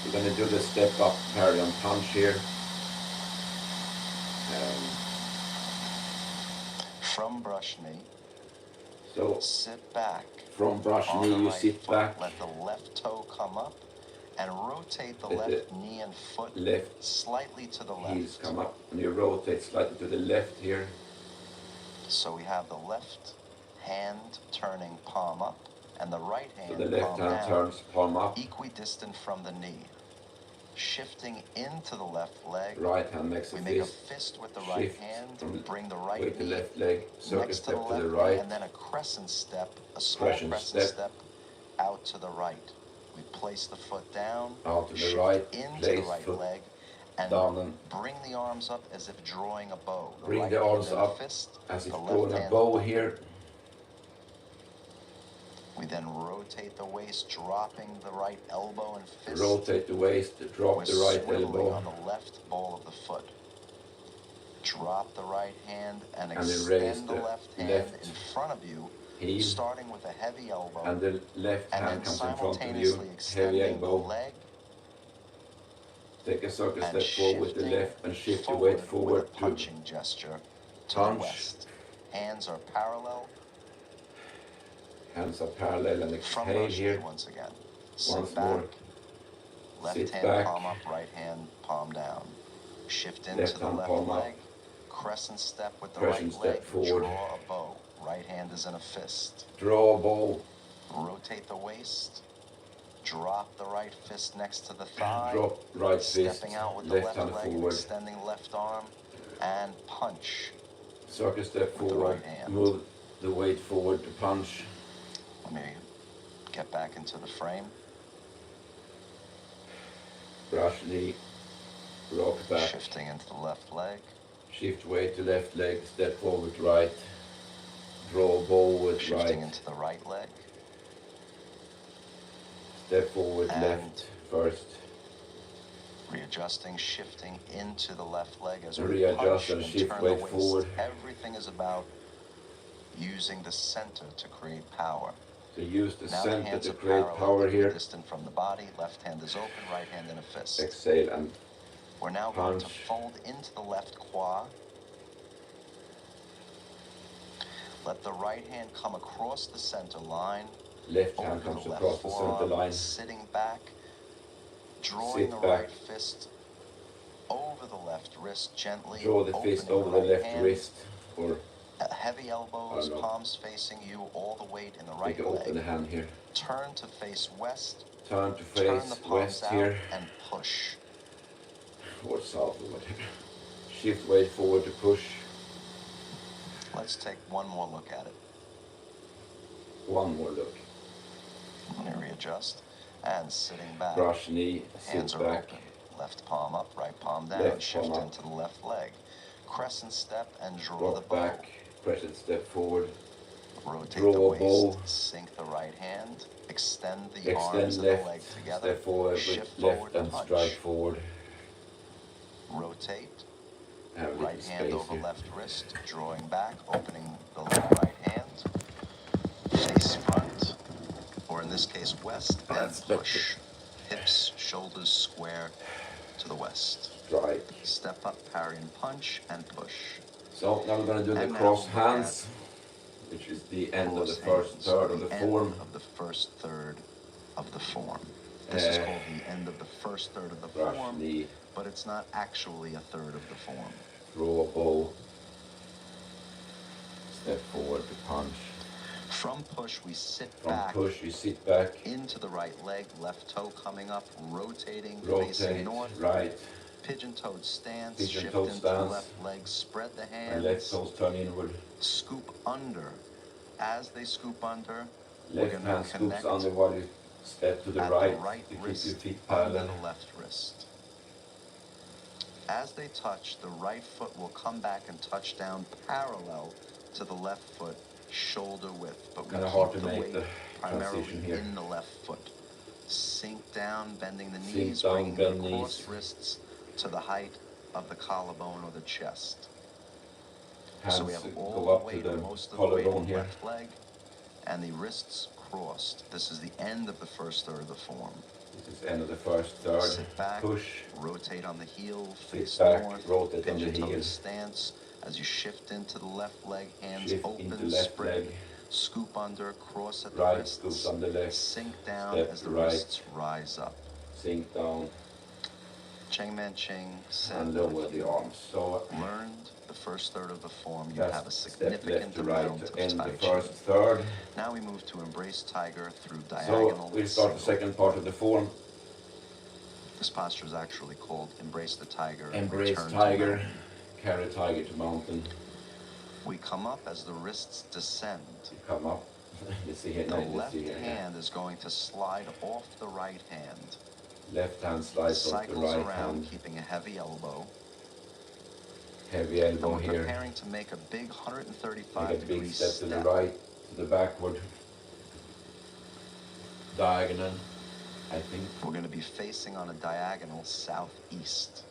We're going to do the step up parry and punch here. From brush knee, So sit back. from brush On knee, the you right sit foot, back. let the left toe come up and rotate the Let left knee and foot left slightly to the heels left. come up, and you rotate slightly to the left here. So we have the left hand turning palm up and the right hand So the left palm hand down, turns palm up. equidistant from the knee. Shifting into the left leg, Right hand makes a we make a fist. fist with the right Shift hand, from bring the right with the knee left leg, circle next to the step to left the knee, right, and then a crescent step, a small crescent crescent step. step out to the right. We place the foot down, out to the shift right, into place the right foot leg, and down and bring the arms up as if drawing a bow. The bring right the hand arms in a up fist, as if the left drawing a hand bow open. here. We then rotate the waist, dropping the right elbow and fist. Rotate the waist, drop We're the right swiveling elbow, on the left ball of the foot. Drop the right hand and then raise extend the the left hand left in front of you, heel, starting with a heavy elbow, and the left and hand then comes in front of you, simultaneously heavy extending the elbow. leg Take a circle and step forward with the shifting left and shift your weight forward with a to punching gesture to punch. the west. Hands are parallel. Hands are parallel and From exhale brush here. knee once again. Sit Once back. more. Left Sit hand back. palm up, right hand palm down. Shift into Left the hand left palm up. leg. Crescent step with the Crescent right step leg. forward. Draw a bow. Right hand is in a fist. Draw a bow. Rotate the waist. Drop the right fist next to the thigh. Drop right fist. Stepping out with Left the hand left leg and forward. extending left arm. And punch. Circle step with the forward. right hand. Move the weight forward to punch. Let me get back into the frame. Brush knee. Rock back. Shifting into the left leg. Shift weight to left leg. Step forward right. Draw a bow with Shifting right. into the right leg. Step forward And left first. Readjusting, shifting into the left leg as we Readjust punch and and shift turn weight the waist. forward. Everything is about using the center to create power. So use the Now the center hands to are create parallel, power here. distant from the body. Left hand is open, right hand in a fist. Exhale and We're now going to punch. fold into the left quad. Let the right hand come across the center line. Left Over hand comes the left across the center forearm, line. sitting back, drawing Sit the back. right fist over the left wrist gently. Draw the fist opening over the right left hand. wrist. Or Heavy elbows, know. palms facing you, all the weight in the you right can open the leg. hand here. Turn to face west. Turn to Turn face the palms west out here. and push. Or south or whatever. Shift weight forward to push. Let's take one more look at it. One more look. Let me readjust. And sitting back. Brush knee. Hands Sit are back. open. Left palm up, right palm down. Left Shift palm up. into the left leg. Crescent step and draw the Rock bow. back. Crescent step forward. Rotate Draw the a waist. bow. Sink the right hand. Extend the arms Extend and the leg left. together. Step forward with Shift left forward, and punch. strike forward. Rotate. Have a little Right hand space over here. left wrist, drawing back, opening the right hand, face front, or in this case west, and That's better. push. Hips, shoulders square to the west. Strike. Step up, parry and punch, and push. So now we're going to do the And now cross we'll look hands, which is the end of the Cross first hands, third of the end form. of the first third of the form. This is called the end of the first third of the Brush form, knee. but it's not actually a third of the form. Draw a bow. Step forward to punch. From push, we sit From back push, you sit back. into the right leg, left toe coming up, rotating, facing Rotate north, right. pigeon-toed stance, Pigeon-toed shift into the stance. left leg, spread the And left hands, toes turn inward. scoop under. As they scoop under, we're Left going hand to scoops connect under while you step to the at right the right to keep wrist your feet under parallel. the left wrist. As they touch, the right foot will come back and touch down parallel to the left foot, shoulder width, but we Kinda hard keep to the make weight the primarily transition here. in the left foot. Sink down, bending the Sink knees, down, bringing bend the crossed knees. wrists to the height of the collarbone or the chest. Hands So we have all go the up to weight, the or most of the weight collarbone in the here. left leg, and the wrists crossed. This is the end of the first third of the form. This is end of the first third. Sit back, Push. rotate on the heel, Sit face back, north, rotate on the pigeon heel. toed stance. As you shift into the left leg, hands Shift open, into left spread, leg. scoop under, cross at the Right, wrists, scoops on the left. sink down Step as the right. wrists rise up. Sink down Cheng Man Ching said, and lower the arms. So learned the first third of the form, you that's have a step significant left to right amount to of end Tai the Chi. first third. Now we move to Embrace Tiger through So diagonal. we start the single. second part of the form. This posture is actually called Embrace the Tiger. Embrace Return to tiger, mountain. carry tiger to mountain. We come up as the wrists descend. You come up. You see here, The now you left see here. hand is going to slide off the right hand. Left hand slides off the Cycles right around, hand. keeping a heavy elbow. Heavy And elbow we're here. preparing to make a big 135 Make a big degree step to the right, to the backward. Diagonal, I think. We're going to be facing on a diagonal southeast.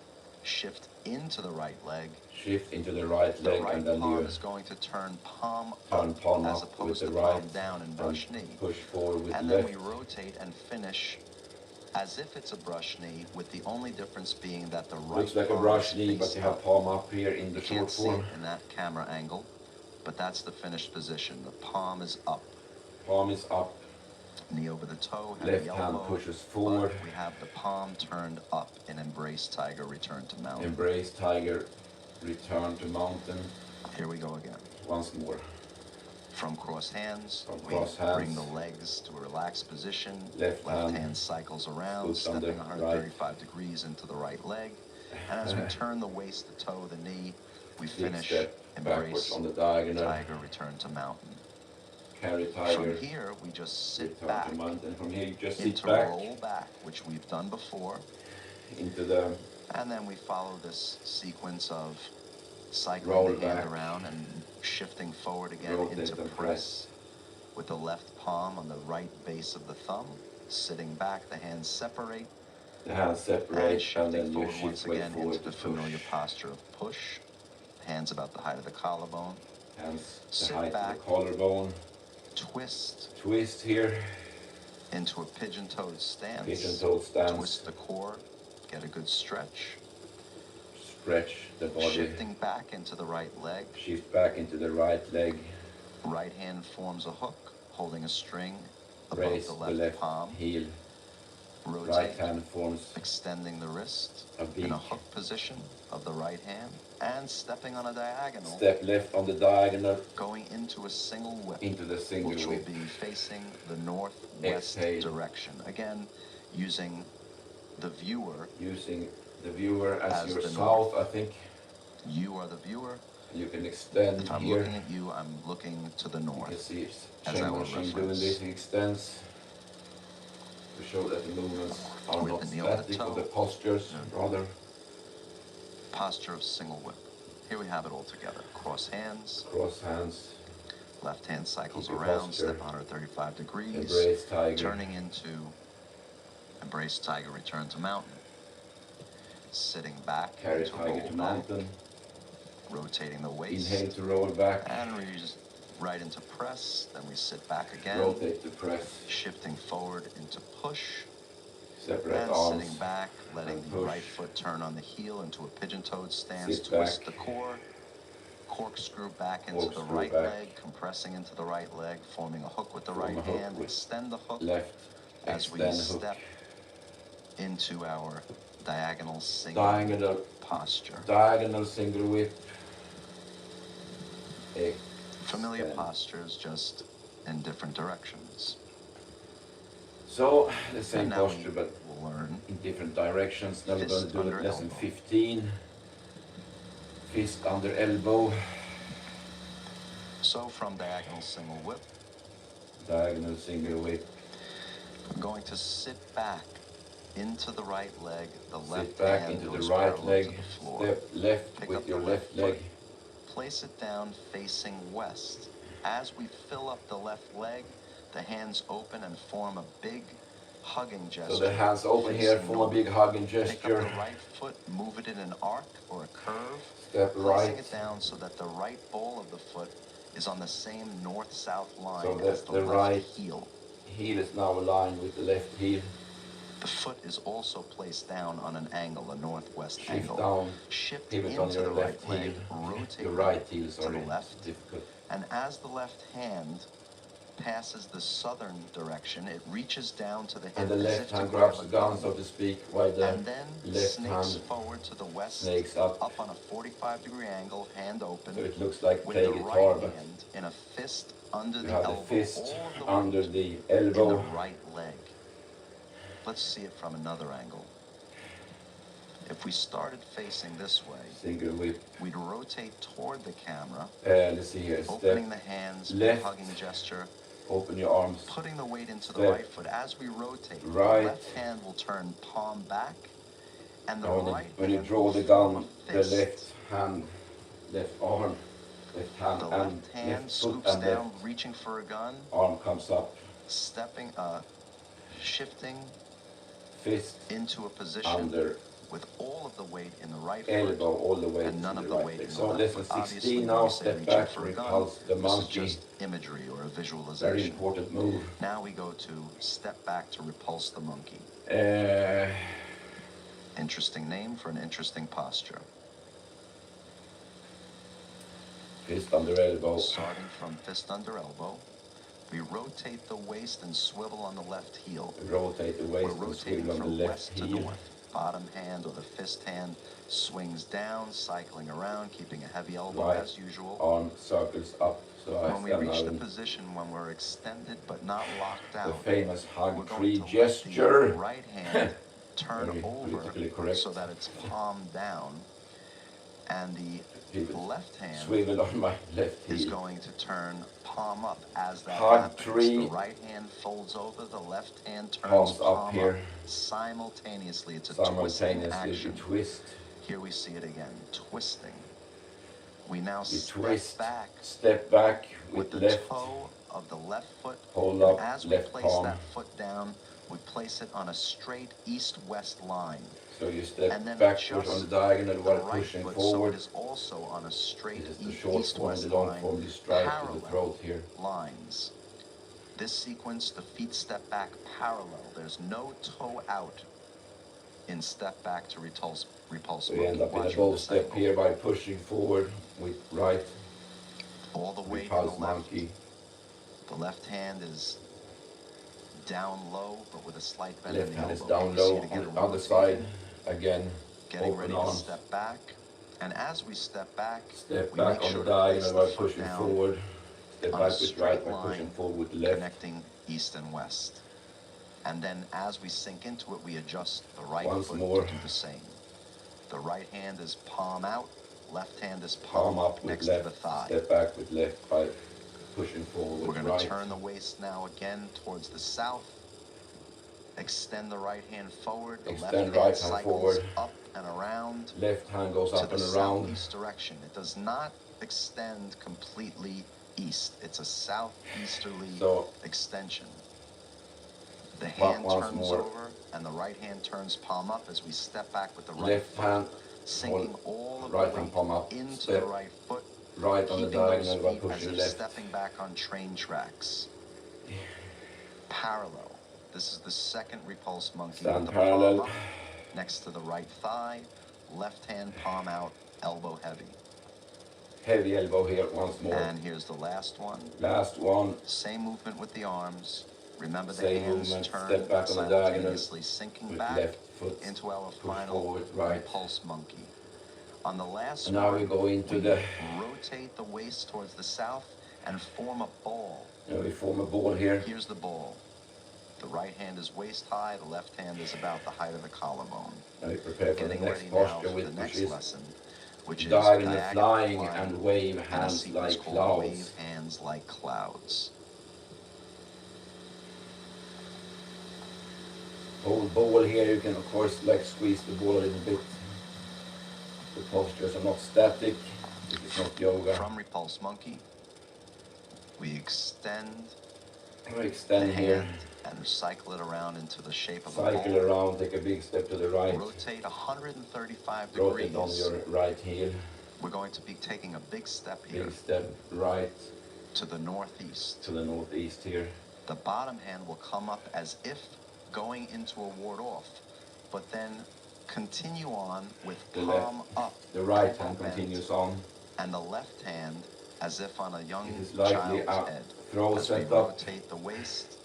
Shift into the right leg. Shift into the right The leg right and then palm you is going to turn palm turn up palm as up with opposed the to right palm down and brush and knee. push forward with And left. then we rotate and finish as if it's a brush knee, with the only difference being that the right Looks like a palm brush is knee, but faced you have up. palm up here in the You short can't see form. it in that camera angle, but that's the finished position. The palm is up, Palm is up, knee over the toe, heavy left elbow. hand pushes forward. But we have the palm turned up in Embrace Tiger, Return to Mountain. Embrace tiger, return to mountain. Here we go again. Once more. From cross hands, From we cross hands. bring the legs to a relaxed position. Left hand hand cycles around, scoops on the stepping 135 degrees into the right leg. And as we turn the waist, the toe, the knee, we Big finish step backwards Embrace on the diagonal. Tiger, Return to Mountain. Carry tiger, From here, we just sit return back to mountain. From here you just sit into back roll back, which we've done before. into the And then we follow this sequence of cycling Roll the hand back. around and shifting forward again Rotate into and press with the left palm on the right base of the thumb. Sitting back, the hands separate. the hands And separate and shifting then you forward once shift way again forward into the to familiar push. posture of push. Hands about the height of the collarbone. Hands the Sit height back. of the collarbone. Twist Twist here. into a pigeon-toed stance. Pigeon-toed stance. Twist the core. Get a good stretch. Stretch the body. Shifting back into the right leg. Shift back into the right leg. Right hand forms a hook, holding a string above Raise the the left left palm. heel. Rotate, Right hand forms extending the wrist a in big a hook position of the right hand, and stepping on a diagonal, step left on the diagonal going into a single whip, into the single which will whip. be facing the northwest Exhale. direction. Again, using the viewer. Using the viewer as As your the south, I think. You are the viewer. You can extend If I'm here. looking at you, I'm looking to the You can north. see as Cheng our machine doing reference. this. He extends to show that the movements are With not the knee on the static, toe. but the postures rather. Posture of single whip. Here we have it all together. Cross hands. Cross hands, Left hand cycles Keep your around, posture. step 135 degrees. embrace tiger. Turning into Embrace Tiger, Return to Mountain. Sitting back Carry into tiger roll to back. mountain. Rotating the waist. Inhale to roll back. And we just right into press. Then we sit back again. Rotate to press. Shifting forward into push. Separate And arms. sitting back, letting and the push. right foot turn on the heel into a pigeon-toed stance. Sit Twist back. the core. Corkscrew back into the Corkscrew right back. leg, compressing into the right leg, forming a hook with the Form right a hook hand. with Extend the hook Left. as we Extend hook. step into our diagonal single Diagonal. posture. Diagonal single whip. Familiar Extend. postures, just in different directions. So the same And now posture, but we'll learn in different directions. Now we're going Fist to do under it lesson elbow. 15. Fist under elbow. So from diagonal single whip, Diagonal single whip. we're going to sit back into the right leg. The left Sit back hand into the goes right parallel leg. to the floor. Step left Pick with up your the left left leg. foot. Place it down facing west. As we fill up the left leg, the hands open and form a big hugging gesture. So the hands open here, facing form a north. big hugging Pick up gesture. the right foot, move it in an arc or a curve, Step placing right. it down so that the right ball of the foot is on the same north-south line So as that the the left right heel. heel is now aligned with the left heel. The foot is also placed down on an angle, a northwest Shift angle. down, Shift pivot into on your the left right leg, heel, rotate your right heel, to sorry, the left, difficult. and as the left hand passes the southern direction, it reaches down to the hip And the as left if to hand grab grabs a the gun, so to speak, while the and then left snakes hand forward to the west, snakes up. on a 45-degree angle, hand open, So it looks like with play the guitar, right but hand in a fist under you the have the elbow, fist all of the under weight the in the elbow. right leg. Let's see it from another angle. If we started facing this way, Single whip. we'd rotate toward the camera, Let's see here. opening Step the hands, left. hugging gesture, Open your arms. putting the weight into the Step right foot. As we rotate, right. the left hand will turn palm back, and the Now right when you hand draw will the form gun, a the fist. left hand, left arm, left hand, The and left hand left foot scoops and down, left reaching for a gun, arm comes up. stepping, shifting Fist into a position under with all of the weight in the right elbow foot all the way and to none the of the right weight leg. in So the left lesson foot. Obviously, 16 when now, we say step reaching back, for a gun, repulse the this is monkey. just imagery or a Very visualization. important move. Now we go to step back to repulse the monkey. Interesting name for an interesting posture. Fist under elbow. Starting from fist under elbow, we rotate the waist and swivel on the left heel. Rotate the waist We're and rotating swivel on the from left west to heel. north. Bottom hand or the fist hand swings down, cycling around, keeping a heavy elbow Right as usual. arm circles up, so I When we stand reach now the in position when we're extended but not locked the out, famous we're hug going tree to let gesture. the right hand turn Very over politically correct. so that it's palm down, and the Pivot. left hand Swivel on my left is heel. going to turn palm up. As that Hug happens, tree. the right hand folds over, the left hand turns Palms up palm here. simultaneously. It's a twisting Simultaneously action. you twist. Here we see it again, twisting. We now You step back with the left. toe of the left foot. Hold And up, as we left place palm. that foot down, we place it on a straight east-west line. So you step And then backwards on adjust the diagonal the while right pushing foot so forward. it is also on a straight This is the short form, east-west the long line, form, you strike to the parallel throat here. lines. This sequence, the feet step back parallel. There's no toe out in step back to repulse So you end up in a Watch bow this step angle. here by pushing forward with right All the weight in repulse the left. monkey. The left hand is down low, but with a slight bend in Left the hand is elbow. down You see low it again, on the other rotating, side. Again, getting open ready to arms. step back. And as we step back, Step we back make on sure the to place diagonal the by foot pushing down forward. Step on a back with straight right by line, pushing forward with left. connecting east and west. And then as we sink into it, we adjust the right Once foot more. to do the same. The right hand is palm out, left hand is Palm up with next to the left. thigh. Step back with left by pushing forward We're with going right. to turn the waist now again towards the south. Extend the right hand forward. The Extend left hand right hand cycles forward. up and around Left hand goes to up the and around. southeast direction. It does not extend completely east. It's a southeasterly So extension. The hand once turns more. over and the right hand turns palm up as we step back with the right Left foot, hand, sinking all of right the hand weight palm up. into Step the right foot, right on the keeping those diagonal by feet as pushing if left. stepping back on train tracks. Parallel. This is the second repulse monkey. Stand with the parallel. palm up, next to the right thigh, left hand palm out, elbow heavy. Heavy elbow here once more. And here's the last one. Last one. Same movement with the arms. Remember the Same hands movement. turn Step back on the diagonal simultaneously, sinking with back left foot. into our Push final forward, right. repulse monkey. On the last And now one, we go into we the. rotate the waist towards the south and form a ball. Now we form a ball here. Here's the ball. The right hand is waist high, the left hand is about the height of the collarbone. Now we prepare for the Getting next ready now posture, for the which next is lesson, which is diagonal diagonal flying and wave and a hands sequence like called clouds. wave hands like clouds. Hold ball here. You can of course like squeeze the ball a little bit. The postures are not static. This is not yoga. From repulse monkey, we extend We extend the here. hand and cycle it around into the shape of a Cycle ball. around. Take a big step to the right. Rotate 135 Rotate on degrees. your right heel. We're going to be taking a big step here Big step right to the northeast. to the northeast here. The bottom hand will come up as if going into a ward off, but then continue on with The palm up, The right elbow hand bent, continues on. and the left hand as if on a young It is likely child's a head. throw As we set up. rotate the waist,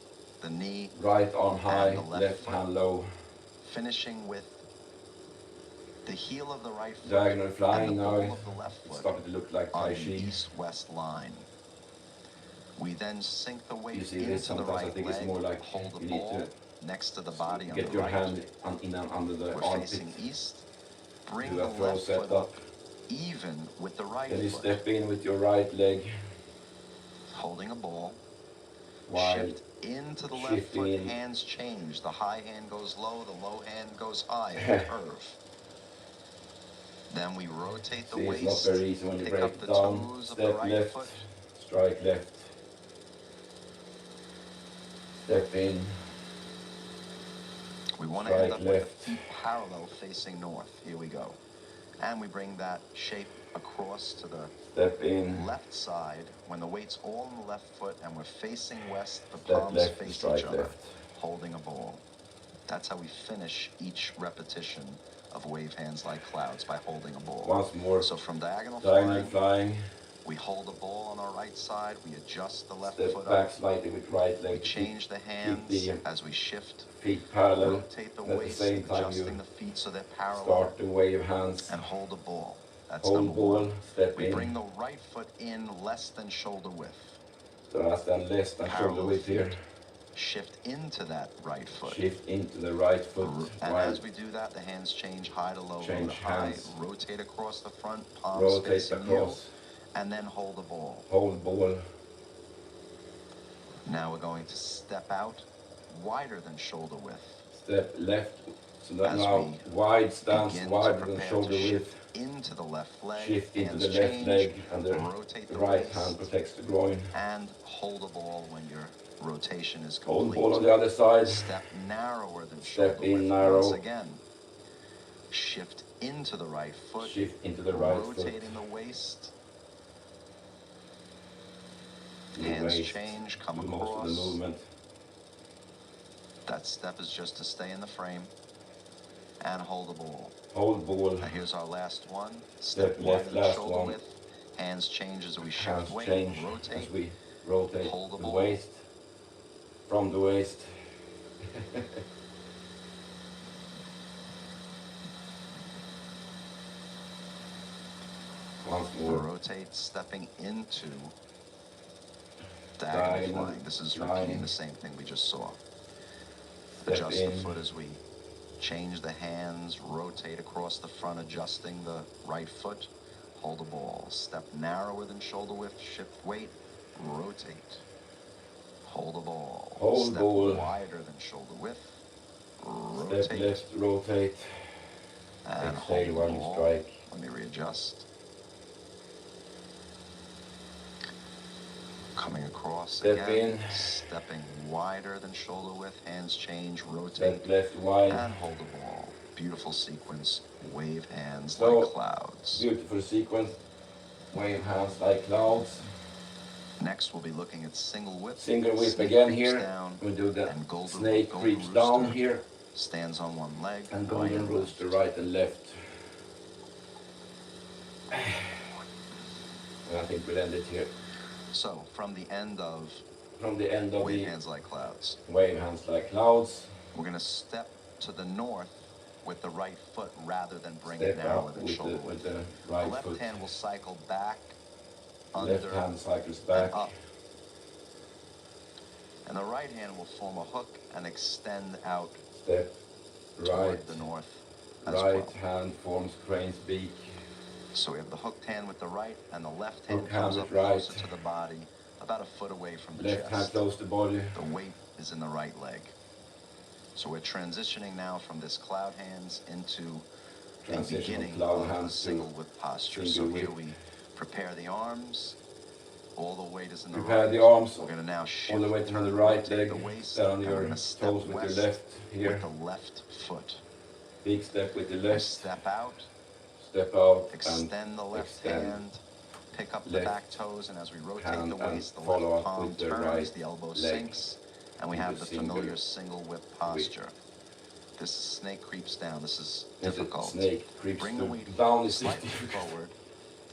the knee, Right arm high, and the left foot, hand low. finishing with the heel of the right foot Diagonal flying and the now. ball of the left It's foot starting to look like on Tai the Chi. east-west line. We then sink the weight You see this into the sometimes. I right think leg, it's more like hold the you need ball to next to the body on get the your right. hand in and under the We're armpit. facing east. Bring Do the a throw left set foot up. even with the right Then you foot. step in with your right leg. Holding a ball. While Shift into the left shifting foot, in. hands change. The high hand goes low, the low hand goes high in the curve. Then we rotate the See, waist, it's not very easy when you pick break up the down. toes of the Step right left, foot, strike left. Step in, we want to end strike up with left. the feet parallel facing north. Here we go. And we bring that shape across to the Step in, left side when the weight's all in the left foot and we're facing west, the step palms left, face strike each other, left. holding a ball. That's how we finish each repetition of wave hands like clouds, by holding a ball. Once more, So from diagonal diagonal flying, flying. we hold the ball on our right side, we adjust the left Step foot back up, slightly with right we leg. change the Keep hands the as we shift, feet parallel. rotate the And at the waist, same time adjusting you the feet so they're parallel, start the wave hands. and hold the ball. That's Hold number ball, one. step We in. bring the right foot in less than shoulder width. So that's then less than shoulder Parallel width here. feet. Shift into that right foot. Shift into the right foot. And while as we do that, the hands change high to low, low Change to high, hands. rotate across the front, palms rotate facing across. you, and then hold the ball. Hold ball. Now we're going to step out wider than shoulder width. Step left. So that As now we wide stance, begin wider to than prepare shoulder to width. shift into the left leg, Shift into hands the left change, leg, and the rotate the right waist, hand protects the groin. and hold the ball when your rotation is Hold complete. ball on the other side. Step narrower than Step shoulder in width narrow. once again. Shift into the right foot, Shift into the right foot. rotating the waist. The Hands waist. change, come Do most of the across. movement. That step is just to stay in the frame and hold the ball. Hold ball. Now here's our last one. Step Step left, wider than last shoulder one. width. Hands change as we shift Hands weight, change rotate. as we rotate Hold the the ball. waist. From the waist. Once more. Rotate, stepping into Diagonal diagonal flying. This is flying. repeating the same thing we just saw. Step Adjust in. the foot as we change the hands, rotate across the front, adjusting the right foot. Hold the ball. Step narrower than shoulder width, shift weight, rotate. Hold the ball. Hold Step ball. wider than shoulder width, Step rotate, left, rotate. and Exhale hold the while you ball. strike. Let me readjust. Coming across Step again, in. stepping wider than shoulder width, hands change, rotate, Step left wide. and hold the ball. Beautiful sequence, wave hands So, like clouds. Beautiful sequence. Wave hands like clouds. Next, we'll be looking at single whip. Single whip Snake again creeps here. down, We do the and golden snake creeps rooster down here. stands on one leg, And right golden and rooster left. right and left. And I think we'll end it here. So, from the end of From the end of wave the hands like clouds, wave hands like clouds. we're going to step to the north with the right foot rather than bring it Step narrower up than with shoulder the width. right The left foot. hand will cycle back, Left under, hand cycles and back. up. And the right hand will form a hook and extend out Step right. toward the north as Right well. hand forms crane's beak. So we have the hooked hand with the right, and the left hand Hook hand comes with up right. closer to the body, about a foot away from the Left hand chest. close to body. The weight is in the right leg. So we're transitioning now from this cloud hands into the Transition from beginning cloud of a hands to single whip posture. So single here whip. we prepare the arms. All the weight is in the Prepare right. the arms We're going to now shift all the way to turn, the right rotate leg. the waist, Stand on and we're your gonna step toes with west your left here. with the left foot. Big step with the We left. step out, Step out extend and the left extend hand, pick up the left back toes, and as we rotate hand the and waist, the follow left up palm with the turns, right the elbow leg. sinks, And we in have the single familiar single whip posture. This snake creeps down. This is difficult. Snake creeps Bring the weight down is slightly difficult. forward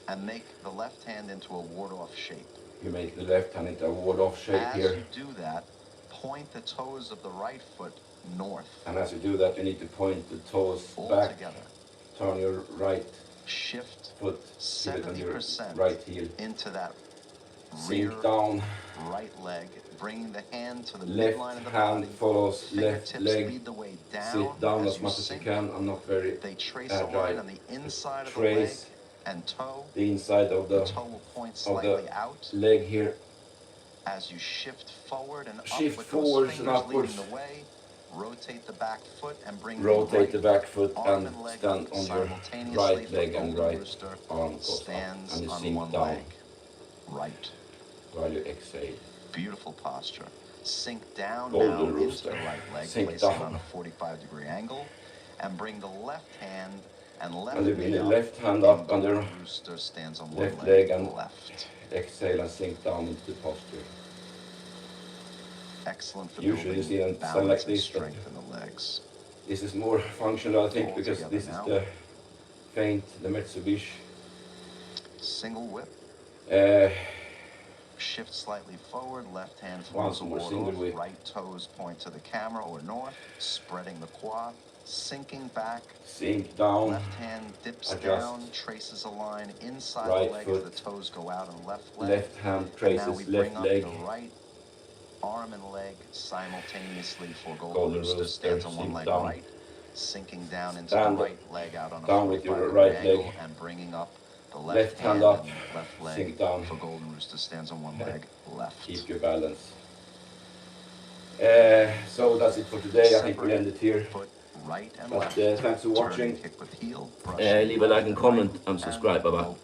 and make the left hand into a ward-off shape. You make the left hand into a ward-off shape As here. you do that, point the toes of the right foot north. And as you do that, you need to point the toes All back. together. Turn your right Shift foot, give it on your 70% right heel. into that rear Sink down. right leg, bringing the hand to the Left midline of the hand body. follows left Fingertips leg. lead the way down. Sit down as you much as you sink. can. I'm not very They trace a line agile. on the inside of the leg Trace and toe. the inside of The the toe will point slightly out leg here. as you shift forward and up Shift with forwards those and fingers upwards. leading the way. Rotate the back foot and bring Rotate the the back foot arm and leg stand up on your simultaneously right for leg and Golden right Rooster arm goes up. stands And you on sink one down leg. Right. while you exhale. Beautiful posture. Sink down Golden now into Rooster. the right leg, Sink place it down. on a 45-degree angle, and bring the left hand and left And you bring knee the up. left hand and up under Golden Rooster stands on left one leg leg, and left. exhale and sink down into the posture. Excellent for Usually you see building them stand balance like and this, but strength in the legs. this is more functional, I think, All because together this is now. the feint, the Mitsubishi. Single whip. Shift slightly forward, left hand Once towards the more, ward single off, whip. right toes point to the camera or north, spreading the quad, sinking back, Sink down. left hand dips Adjust. down, traces a line inside Right the leg foot. as the toes go out and left leg. Left hand And now we traces bring left up leg. the right arm and leg simultaneously for Golden Golden Rooster. Rooster, Stands on one sink leg down. right, sinking down into Stand the right leg out on a down with your 45-degree right angle leg. and bringing up the Left left hand hand up, and left leg sink down. for Golden Rooster. Stands on one leg, left. Keep your balance. So that's it for today. I think we end it here. Foot right and But left. thanks for Turn watching. and kick with heel, brush Leave a like and right comment and and subscribe. Bye bye. low